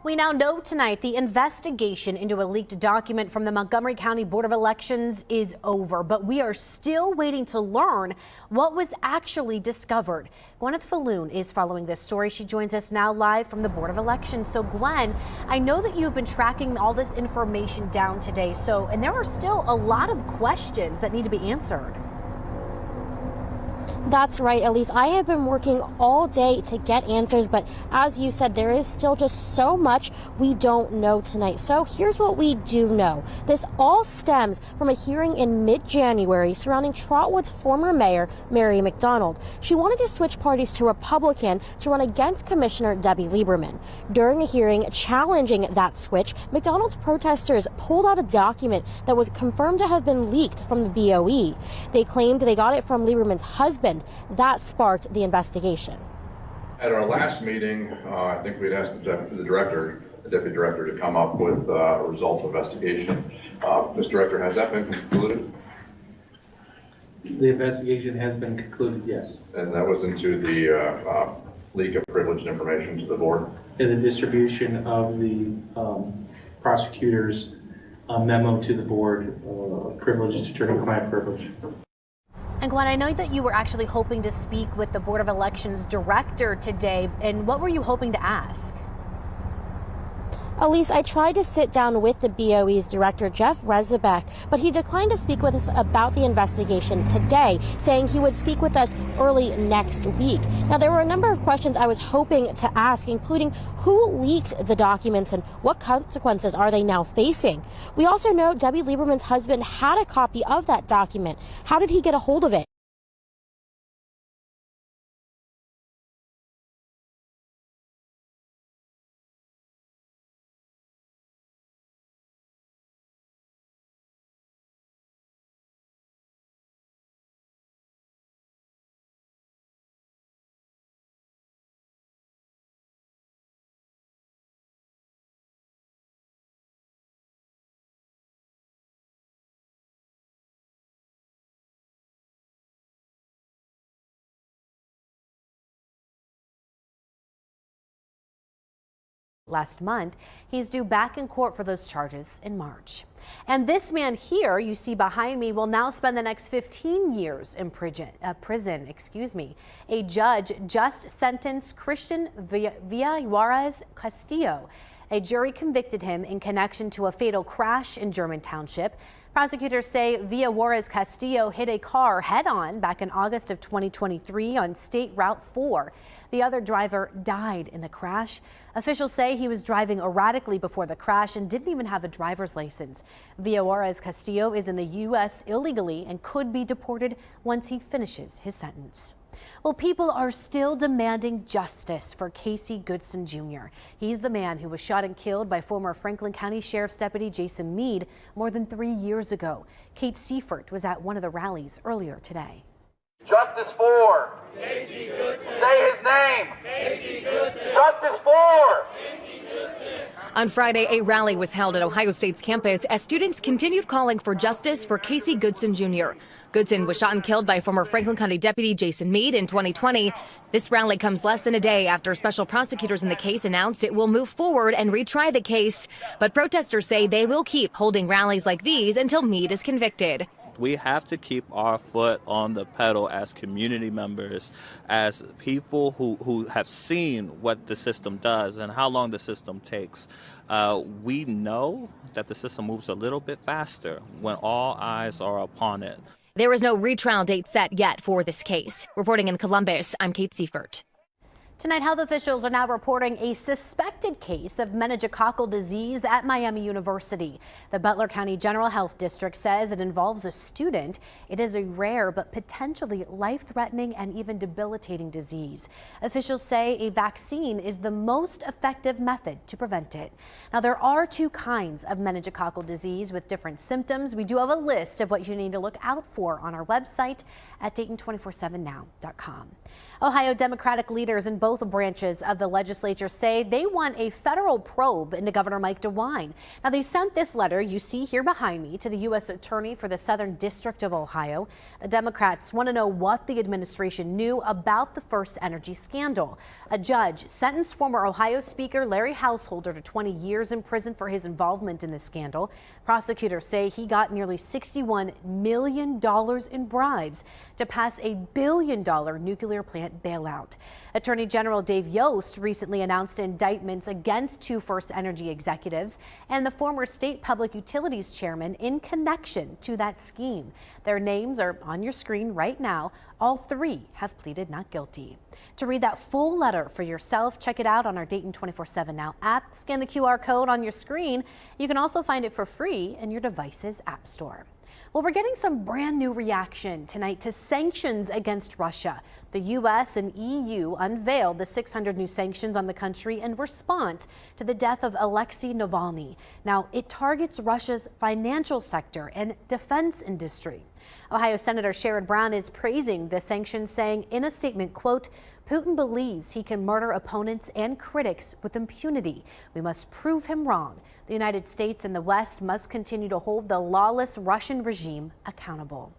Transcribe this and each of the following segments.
We now know tonight the investigation into a leaked document from the Montgomery County Board of Elections is over, but we are still waiting to learn what was actually discovered. Gwyneth Falloon is following this story. She joins us now live from the Board of Elections. So Gwen, I know that you've been tracking all this information down today. And there are still a lot of questions that need to be answered. That's right, Elise. I have been working all day to get answers, but as you said, there is still just so much we don't know tonight. So here's what we do know. This all stems from a hearing in mid-January surrounding Trotwood's former mayor, Mary McDonald. She wanted to switch parties to Republican to run against Commissioner Debbie Lieberman. During a hearing challenging that switch, McDonald's protesters pulled out a document that was confirmed to have been leaked from the BOE. They claimed they got it from Lieberman's husband. That sparked the investigation. At our last meeting, I think we'd asked the deputy director to come up with results of investigation. Mr. Director, has that been concluded? The investigation has been concluded, yes. And that was into the leak of privileged information to the board? And the distribution of the prosecutor's memo to the board, privileged attorney-client privilege. And Gwen, I know that you were actually hoping to speak with the Board of Elections director today. And what were you hoping to ask? Elise, I tried to sit down with the BOE's director, Jeff Rezebek, but he declined to speak with us about the investigation today, saying he would speak with us early next week. Now, there were a number of questions I was hoping to ask, including who leaked the documents and what consequences are they now facing? We also know Debbie Lieberman's husband had a copy of that document. How did he get a hold of it? Last month, he's due back in court for those charges in March. And this man here you see behind me will now spend the next 15 years in prison. A judge just sentenced Christian Villarez Castillo. A jury convicted him in connection to a fatal crash in German Township. Prosecutors say Villarez Castillo hit a car head-on back in August of 2023 on State Route 4. The other driver died in the crash. Officials say he was driving erratically before the crash and didn't even have a driver's license. Villarez Castillo is in the U.S. illegally and could be deported once he finishes his sentence. Well, people are still demanding justice for Casey Goodson Jr. He's the man who was shot and killed by former Franklin County Sheriff's Deputy Jason Meade more than 3 years ago. Kate Seifert was at one of the rallies earlier today. Justice for Casey Goodson. Say his name. Casey Goodson. Justice for Casey Goodson. On Friday, a rally was held at Ohio State's campus as students continued calling for justice for Casey Goodson Jr. Goodson was shot and killed by former Franklin County Deputy Jason Meade in 2020. This rally comes less than a day after special prosecutors in the case announced it will move forward and retry the case. But protesters say they will keep holding rallies like these until Meade is convicted. We have to keep our foot on the pedal as community members, as people who have seen what the system does and how long the system takes. We know that the system moves a little bit faster when all eyes are upon it. There is no retrial date set yet for this case. Reporting in Columbus, I'm Kate Seifert. Tonight, health officials are now reporting a suspected case of meningococcal disease at Miami University. The Butler County General Health District says it involves a student. It is a rare but potentially life-threatening and even debilitating disease. Officials say a vaccine is the most effective method to prevent it. Now, there are two kinds of meningococcal disease with different symptoms. We do have a list of what you need to look out for on our website at Dayton247now.com. Ohio Democratic leaders in both both branches of the legislature say they want a federal probe into Governor Mike DeWine. Now, they sent this letter you see here behind me to the U.S. Attorney for the Southern District of Ohio. The Democrats want to know what the administration knew about the First Energy scandal. A judge sentenced former Ohio Speaker Larry Householder to 20 years in prison for his involvement in the scandal. Prosecutors say he got nearly $61 million in bribes to pass a $1 billion nuclear plant bailout. Attorney General Dave Yost recently announced indictments against two First Energy executives and the former state public utilities chairman in connection to that scheme. Their names are on your screen right now. All three have pleaded not guilty. To read that full letter for yourself, check it out on our Dayton 24/7 Now app. Scan the QR code on your screen. You can also find it for free in your device's app store. Well, we're getting some brand new reaction tonight to sanctions against Russia. The U.S. and EU unveiled the 600 new sanctions on the country in response to the death of Alexei Navalny. Now, it targets Russia's financial sector and defense industry. Ohio Senator Sherrod Brown is praising the sanctions, saying in a statement, quote, Putin believes he can murder opponents and critics with impunity. We must prove him wrong. The United States and the West must continue to hold the lawless Russian regime accountable.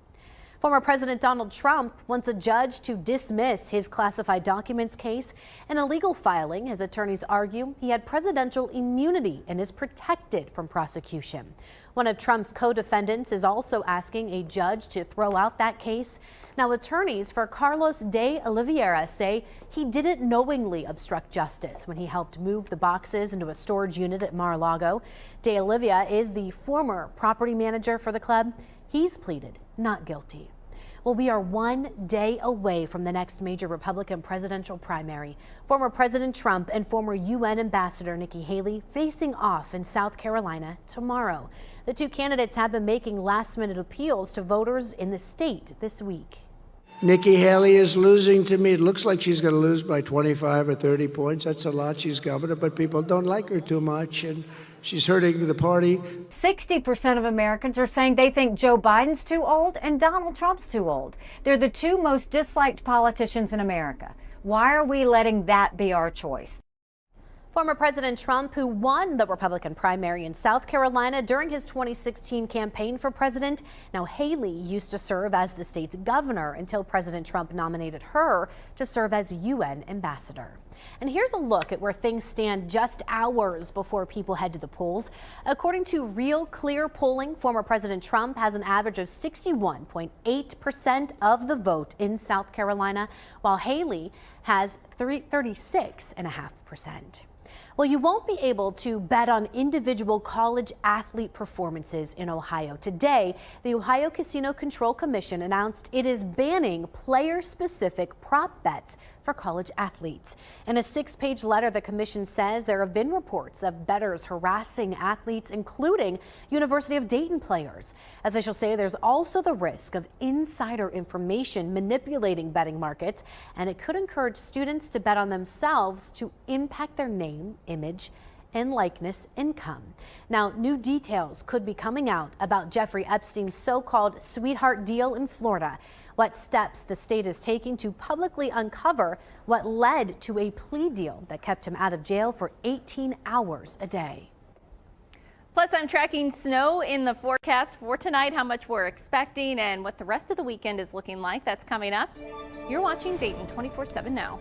Former President Donald Trump wants a judge to dismiss his classified documents case. In a legal filing, his attorneys argue he had presidential immunity and is protected from prosecution. One of Trump's co-defendants is also asking a judge to throw out that case. Now, attorneys for Carlos de Oliveira say he didn't knowingly obstruct justice when he helped move the boxes into a storage unit at Mar-a-Lago. De Oliveira is the former property manager for the club. He's pleaded not guilty. Well, we are one day away from the next major Republican presidential primary. Former President Trump and former UN Ambassador Nikki Haley facing off in South Carolina tomorrow. The two candidates have been making last-minute appeals to voters in the state this week. Nikki Haley is losing to me. It looks like she's going to lose by 25 or 30 points. That's a lot. She's governor, but people don't like her too much, and she's hurting the party. 60% of Americans are saying they think Joe Biden's too old and Donald Trump's too old. They're the two most disliked politicians in America. Why are we letting that be our choice? Former President Trump, who won the Republican primary in South Carolina during his 2016 campaign for president. Now, Haley used to serve as the state's governor until President Trump nominated her to serve as UN ambassador. And here's a look at where things stand just hours before people head to the polls. According to Real Clear polling, former President Trump has an average of 61.8% of the vote in South Carolina, while Haley has 36.5%. Well, you won't be able to bet on individual college athlete performances in Ohio. Today, the Ohio Casino Control Commission announced it is banning player-specific prop bets for college athletes. In a 6-page letter, the commission says there have been reports of bettors harassing athletes, including University of Dayton players. Officials say there's also the risk of insider information manipulating betting markets, and it could encourage students to bet on themselves to impact their name, image, and likeness income. Now, new details could be coming out about Jeffrey Epstein's so-called sweetheart deal in Florida. What steps the state is taking to publicly uncover what led to a plea deal that kept him out of jail for 18 hours a day. Plus, I'm tracking snow in the forecast for tonight, how much we're expecting, and what the rest of the weekend is looking like. That's coming up. You're watching Dayton 24/7 Now.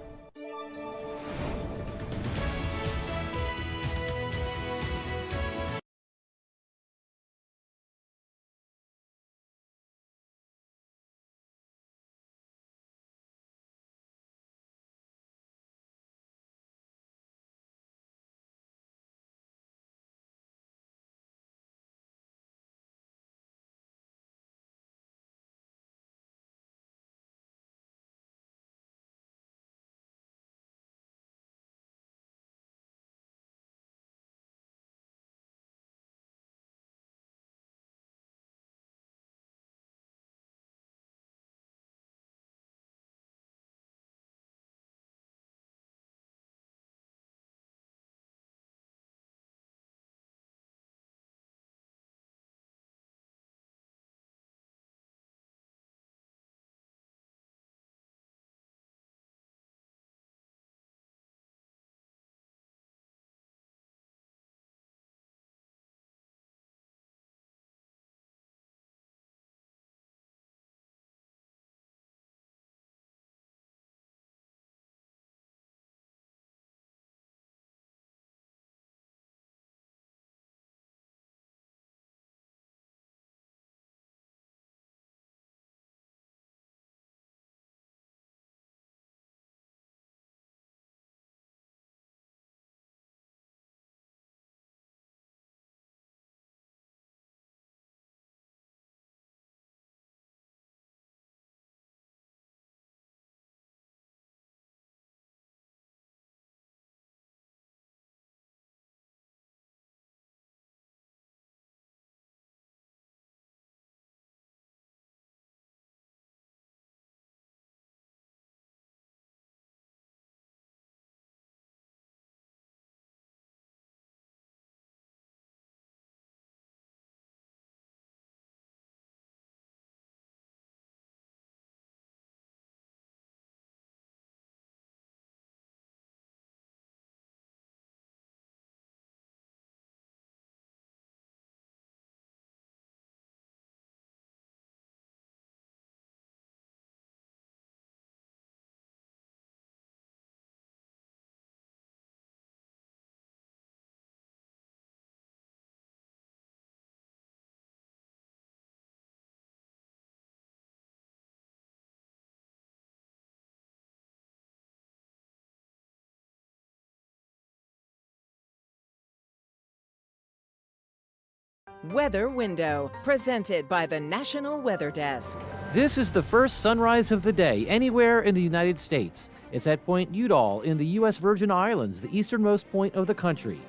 Weather Window, presented by the National Weather Desk. This is the first sunrise of the day anywhere in the United States. It's at Point Udall in the U.S. Virgin Islands, the easternmost point of the country.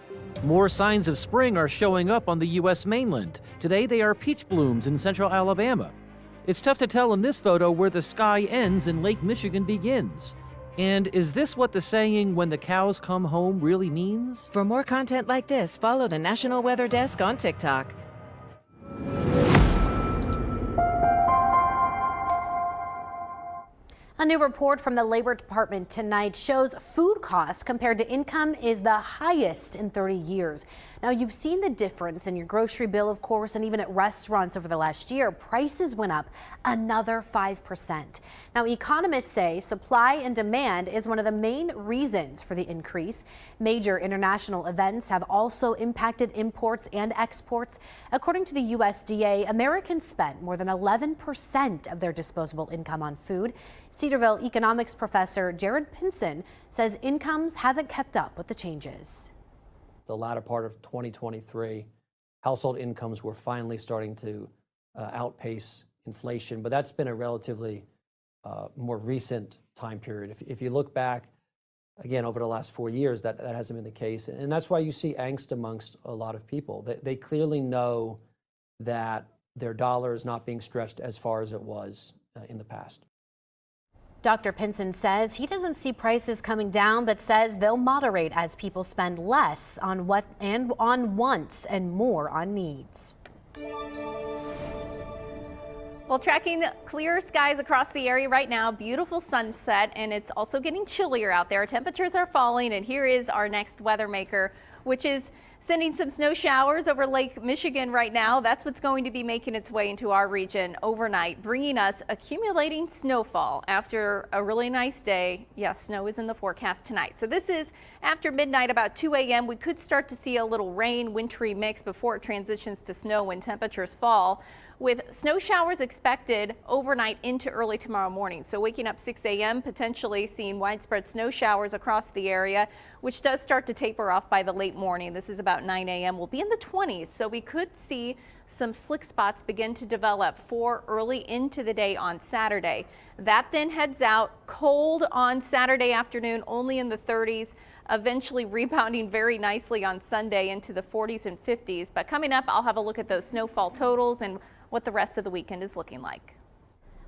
More signs of spring are showing up on the U.S. mainland. Today they are peach blooms in central Alabama. It's tough to tell in this photo where the sky ends and Lake Michigan begins. And is this what the saying, when the cows come home, really means? For more content like this, follow the National Weather Desk on TikTok. A new report from the Labor Department tonight shows food costs compared to income is the highest in 30 years. Now, you've seen the difference in your grocery bill, of course, and even at restaurants over the last year. Prices went up another 5%. Now, economists say supply and demand is one of the main reasons for the increase. Major international events have also impacted imports and exports. According to the USDA, Americans spent more than 11% of their disposable income on food. Cedarville economics professor Jared Pinson says incomes haven't kept up with the changes. The latter part of 2023, household incomes were finally starting to outpace inflation, but that's been a relatively more recent time period. If you look back, again, over the last 4 years, that hasn't been the case. And that's why you see angst amongst a lot of people. They clearly know that their dollar is not being stretched as far as it was in the past. Dr. Pinson says he doesn't see prices coming down, but says they'll moderate as people spend less on wants and more on needs. Well, tracking clear skies across the area right now, beautiful sunset, and it's also getting chillier out there. Temperatures are falling, and here is our next weather maker, which is sending some snow showers over Lake Michigan right now. That's what's going to be making its way into our region overnight, bringing us accumulating snowfall after a really nice day. Yes, snow is in the forecast tonight. So this is after midnight, about 2 a.m. We could start to see a little rain, wintry mix before it transitions to snow when temperatures fall, with snow showers expected overnight into early tomorrow morning. So waking up 6 a.m., potentially seeing widespread snow showers across the area, which does start to taper off by the late morning. This is about 9 a.m. We'll be in the 20s, so we could see some slick spots begin to develop for early into the day on Saturday. That then heads out cold on Saturday afternoon, only in the 30s, eventually rebounding very nicely on Sunday into the 40s and 50s. But coming up, I'll have a look at those snowfall totals and what the rest of the weekend is looking like.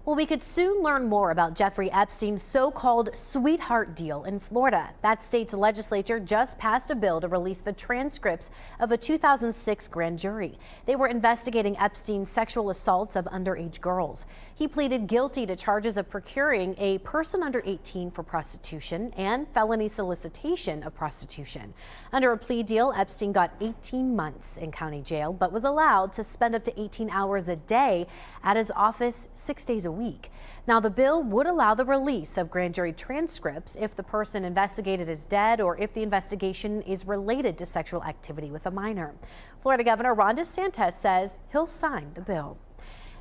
Well, we could soon learn more about Jeffrey Epstein's so-called sweetheart deal in Florida. That state's legislature just passed a bill to release the transcripts of a 2006 grand jury. They were investigating Epstein's sexual assaults of underage girls. He pleaded guilty to charges of procuring a person under 18 for prostitution and felony solicitation of prostitution. Under a plea deal, Epstein got 18 months in county jail, but was allowed to spend up to 18 hours a day at his office 6 days a week. Now, the bill would allow the release of grand jury transcripts if the person investigated is dead or if the investigation is related to sexual activity with a minor. Florida Governor Ron DeSantis says he'll sign the bill.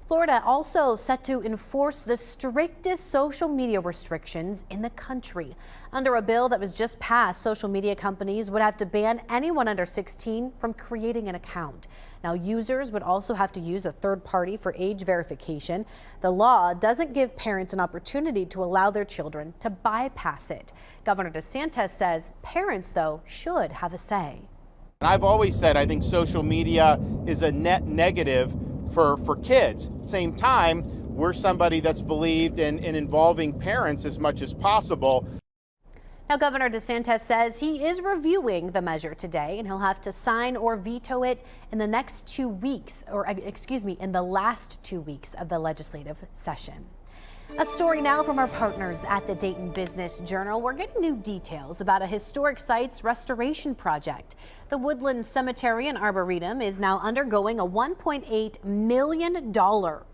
Florida also set to enforce the strictest social media restrictions in the country. Under a bill that was just passed, social media companies would have to ban anyone under 16 from creating an account. Now, users would also have to use a third party for age verification. The law doesn't give parents an opportunity to allow their children to bypass it. Governor DeSantis says parents, though, should have a say. I've always said I think social media is a net negative for kids. At the same time, we're somebody that's believed in involving parents as much as possible. Now, Governor DeSantis says he is reviewing the measure today, and he'll have to sign or veto it in the next 2 weeks, or in the last 2 weeks of the legislative session. A story now from our partners at the Dayton Business Journal. We're getting new details about a historic site's restoration project. The Woodland Cemetery and Arboretum is now undergoing a $1.8 million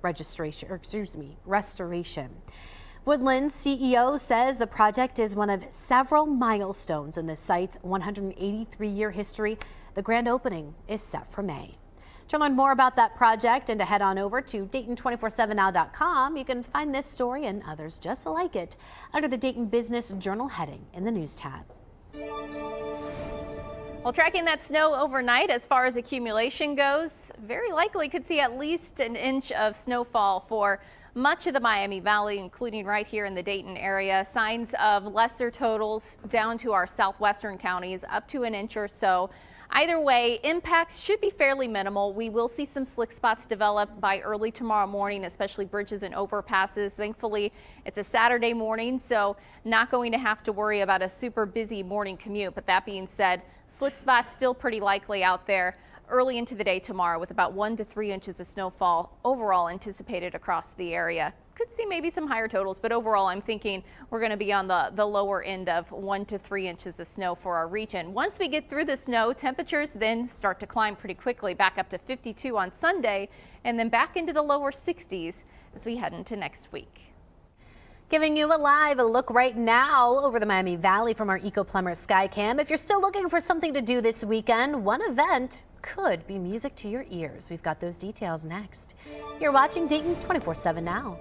restoration. Woodland's CEO says the project is one of several milestones in the site's 183-year history. The grand opening is set for May. To learn more about that project and to head on over to Dayton247now.com, you can find this story and others just like it under the Dayton Business Journal heading in the News tab. Well, tracking that snow overnight as far as accumulation goes, very likely could see at least an inch of snowfall for much of the Miami Valley, including right here in the Dayton area. Signs of lesser totals down to our southwestern counties, up to an inch or so. Either way, impacts should be fairly minimal. We will see some slick spots develop by early tomorrow morning, especially bridges and overpasses. Thankfully, it's a Saturday morning, so not going to have to worry about a super busy morning commute. But that being said, slick spots still pretty likely out there early into the day tomorrow, with about 1 to 3 inches of snowfall overall anticipated across the area. Could see maybe some higher totals, but overall I'm thinking we're going to be on the lower end of 1 to 3 inches of snow for our region. Once we get through the snow, temperatures then start to climb pretty quickly, back up to 52 on Sunday, and then back into the lower 60s as we head into next week. Giving you a live look right now over the Miami Valley from our EcoPlumber Skycam. If you're still looking for something to do this weekend, one event could be music to your ears. We've got those details next. You're watching Dayton 24/7 now.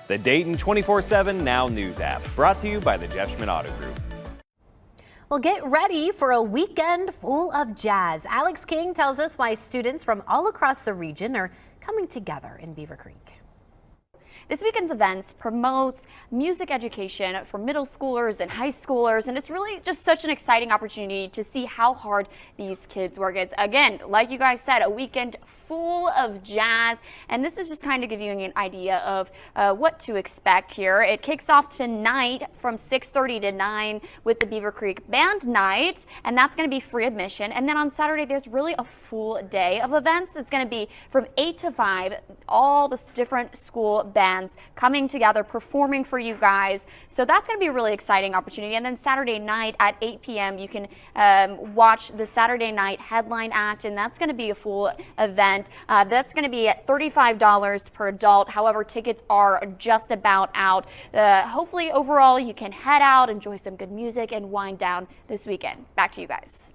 The Dayton 24/7 Now News app, brought to you by the Jeff Schmidt Auto Group. Well, get ready for a weekend full of jazz. Alex King tells us why students from all across the region are coming together in Beaver Creek. This weekend's events promotes music education for middle schoolers and high schoolers, and it's really just such an exciting opportunity to see how hard these kids work. It's, again, like you guys said, a weekend full of jazz, and this is just kind of giving you an idea of what to expect here. It kicks off tonight from 6:30 to 9 with the Beaver Creek Band Night, and that's going to be free admission. And then on Saturday, there's really a full day of events. It's going to be from 8 to 5, all the different school bands coming together, performing for you guys. So that's going to be a really exciting opportunity. And then Saturday night at 8 p.m., you can watch the Saturday night headline act, and that's going to be a full event. That's going to be at $35 per adult. However, tickets are just about out. Hopefully, overall, you can head out, enjoy some good music, and wind down this weekend. Back to you guys.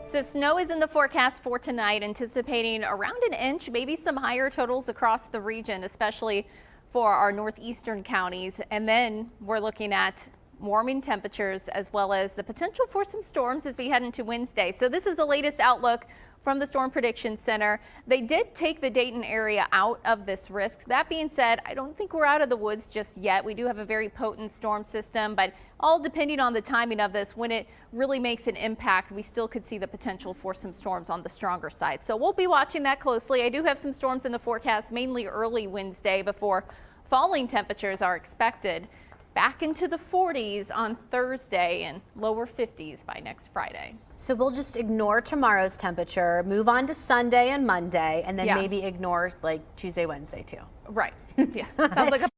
So snow is in the forecast for tonight, anticipating around an inch, maybe some higher totals across the region, especially for our northeastern counties. And then we're looking at warming temperatures as well as the potential for some storms as we head into Wednesday. So this is the latest outlook from the Storm Prediction Center. They did take the Dayton area out of this risk. That being said, I don't think we're out of the woods just yet. We do have a very potent storm system, but all depending on the timing of this, when it really makes an impact, we still could see the potential for some storms on the stronger side. So we'll be watching that closely. I do have some storms in the forecast, mainly early Wednesday before falling temperatures are expected. Back into the 40s on Thursday and lower 50s by next Friday. So we'll just ignore tomorrow's temperature, move on to Sunday and Monday, and then maybe ignore like Tuesday, Wednesday too. Right. Yeah. Sounds like a